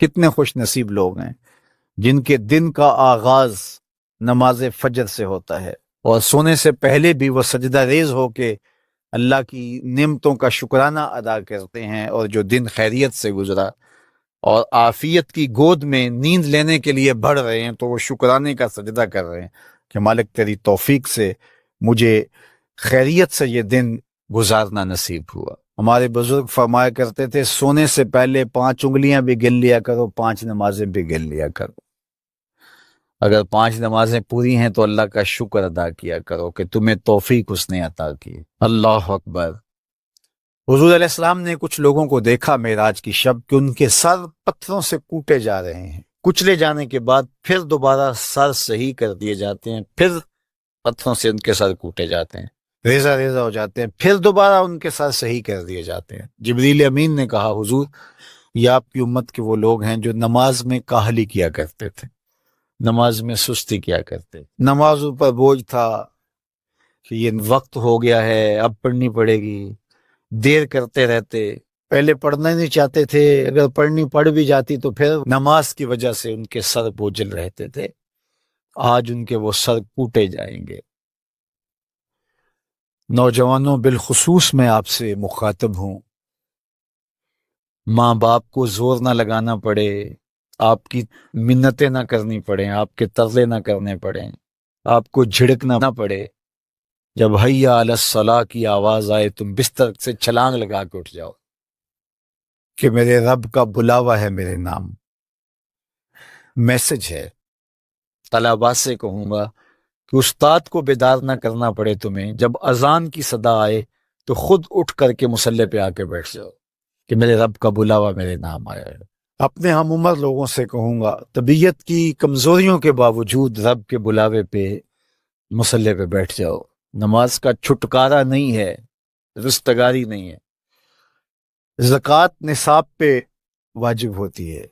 کتنے خوش نصیب لوگ ہیں جن کے دن کا آغاز نماز فجر سے ہوتا ہے، اور سونے سے پہلے بھی وہ سجدہ ریز ہو کے اللہ کی نعمتوں کا شکرانہ ادا کرتے ہیں، اور جو دن خیریت سے گزرا اور عافیت کی گود میں نیند لینے کے لیے بڑھ رہے ہیں تو وہ شکرانے کا سجدہ کر رہے ہیں کہ مالک تیری توفیق سے مجھے خیریت سے یہ دن گزارنا نصیب ہوا۔ ہمارے بزرگ فرمایا کرتے تھے سونے سے پہلے 5 انگلیاں بھی گن لیا کرو، 5 نمازیں بھی گن لیا کرو۔ اگر 5 نمازیں پوری ہیں تو اللہ کا شکر ادا کیا کرو کہ تمہیں توفیق اس نے عطا کی۔ اللہ اکبر۔ حضور علیہ السلام نے کچھ لوگوں کو دیکھا معراج کی شب کہ ان کے سر پتھروں سے کوٹے جا رہے ہیں، کچلے جانے کے بعد پھر دوبارہ سر صحیح کر دیے جاتے ہیں، پھر پتھروں سے ان کے سر کوٹے جاتے ہیں، ریزہ ریزہ ہو جاتے ہیں، پھر دوبارہ ان کے سر صحیح کر دیے جاتے ہیں۔ جبریل امین نے کہا حضور یہ آپ کی امت کے وہ لوگ ہیں جو نماز میں کاہلی کیا کرتے تھے، نماز میں سستی کیا کرتے، نماز پر بوجھ تھا کہ یہ وقت ہو گیا ہے اب پڑھنی پڑے گی، دیر کرتے رہتے، پہلے پڑھنا نہیں چاہتے تھے، اگر پڑھنی پڑھ بھی جاتی تو پھر نماز کی وجہ سے ان کے سر بوجھل رہتے تھے۔ آج ان کے وہ سر کوٹے جائیں گے۔ نوجوانوں بالخصوص میں آپ سے مخاطب ہوں، ماں باپ کو زور نہ لگانا پڑے، آپ کی منتیں نہ کرنی پڑیں، آپ کے ترلے نہ کرنے پڑیں، آپ کو جھڑکنا نہ پڑے، جب حیا علی الصلاح کی آواز آئے تم بستر سے چھلانگ لگا کے اٹھ جاؤ کہ میرے رب کا بلاوا ہے میرے نام۔ میسج ہے، طلباء سے کہوں گا کہ استاد کو بیدار نہ کرنا پڑے تمہیں، جب اذان کی صدا آئے تو خود اٹھ کر کے مصلی پہ آ کے بیٹھ جاؤ کہ میرے رب کا بلاوا میرے نام آیا ہے۔ اپنے ہم عمر لوگوں سے کہوں گا طبیعت کی کمزوریوں کے باوجود رب کے بلاوے پہ مصلی پہ بیٹھ جاؤ۔ نماز کا چھٹکارا نہیں ہے، رستگاری نہیں ہے۔ زکوٰۃ نصاب پہ واجب ہوتی ہے،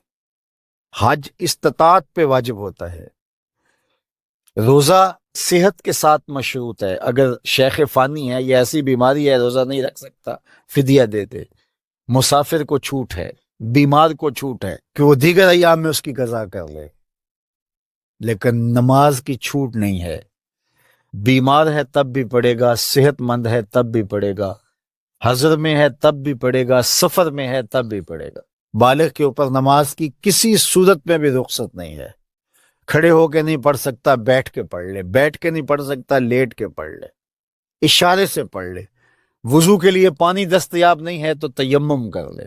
حج استطاعت پہ واجب ہوتا ہے، روزہ صحت کے ساتھ مشروط ہے، اگر شیخ فانی ہے یا ایسی بیماری ہے روزہ نہیں رکھ سکتا فدیہ دے دے۔ مسافر کو چھوٹ ہے، بیمار کو چھوٹ ہے کہ وہ دیگر ایام میں اس کی قضا کر لے، لیکن نماز کی چھوٹ نہیں ہے۔ بیمار ہے تب بھی پڑھے گا، صحت مند ہے تب بھی پڑھے گا، حضر میں ہے تب بھی پڑھے گا، سفر میں ہے تب بھی پڑھے گا۔ بالغ کے اوپر نماز کی کسی صورت میں بھی رخصت نہیں ہے۔ کھڑے ہو کے نہیں پڑھ سکتا بیٹھ کے پڑھ لے، بیٹھ کے نہیں پڑھ سکتا لیٹ کے پڑھ لے، اشارے سے پڑھ لے، وضو کے لیے پانی دستیاب نہیں ہے تو تیمم کر لے،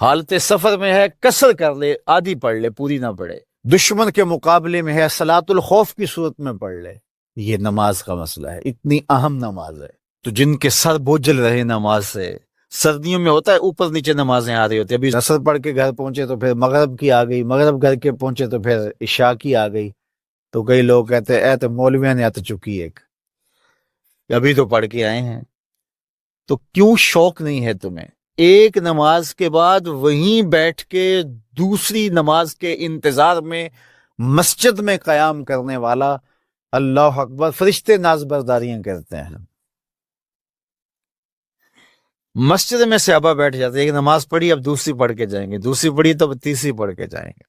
حالت سفر میں ہے قصر کر لے، آدھی پڑھ لے پوری نہ پڑھے، دشمن کے مقابلے میں ہے صلاۃ الخوف کی صورت میں پڑھ لے۔ یہ نماز کا مسئلہ ہے، اتنی اہم نماز ہے۔ تو جن کے سر بوجھل رہے نماز سے، سردیوں میں ہوتا ہے اوپر نیچے نمازیں آ رہی ہوتی ہیں، ابھی عصر پڑھ کے گھر پہنچے تو پھر مغرب کی آ گئی، مغرب گھر کے پہنچے تو پھر عشاء کی آ گئی، تو کئی لوگ کہتے ہیں اے تو مولویاں نے آت چکی ایک، ابھی تو پڑھ کے آئے ہیں۔ تو کیوں شوق نہیں ہے تمہیں؟ ایک نماز کے بعد وہیں بیٹھ کے دوسری نماز کے انتظار میں مسجد میں قیام کرنے والا، اللہ اکبر، فرشتے ناز برداریاں کرتے ہیں۔ مسجد میں صحابہ بیٹھ جاتے ہیں، ایک نماز پڑھی اب دوسری پڑھ کے جائیں گے، دوسری پڑھی تو اب تیسری پڑھ کے جائیں گے،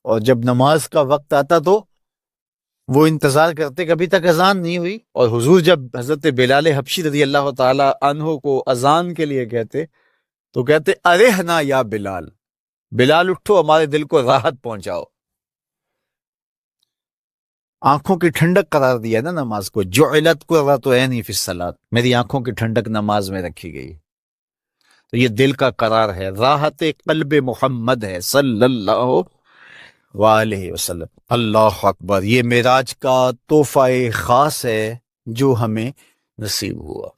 اور جب نماز کا وقت آتا تو وہ انتظار کرتے کہ ابھی تک اذان نہیں ہوئی۔ اور حضور جب حضرت بلال حبشی رضی اللہ تعالی عنہ کو اذان کے لیے کہتے تو کہتے ارحنا یا بلال، بلال اٹھو ہمارے دل کو راحت پہنچاؤ۔ آنکھوں کی ٹھنڈک قرار دیا نا نماز کو، جعلت قرۃ عینی فی الصلاۃ، میری آنکھوں کی ٹھنڈک نماز میں رکھی گئی۔ تو یہ دل کا قرار ہے، راحت قلب محمد ہے صلی اللہ وآلہ وسلم۔ اللہ اکبر، یہ معراج کا تحفہ خاص ہے جو ہمیں نصیب ہوا۔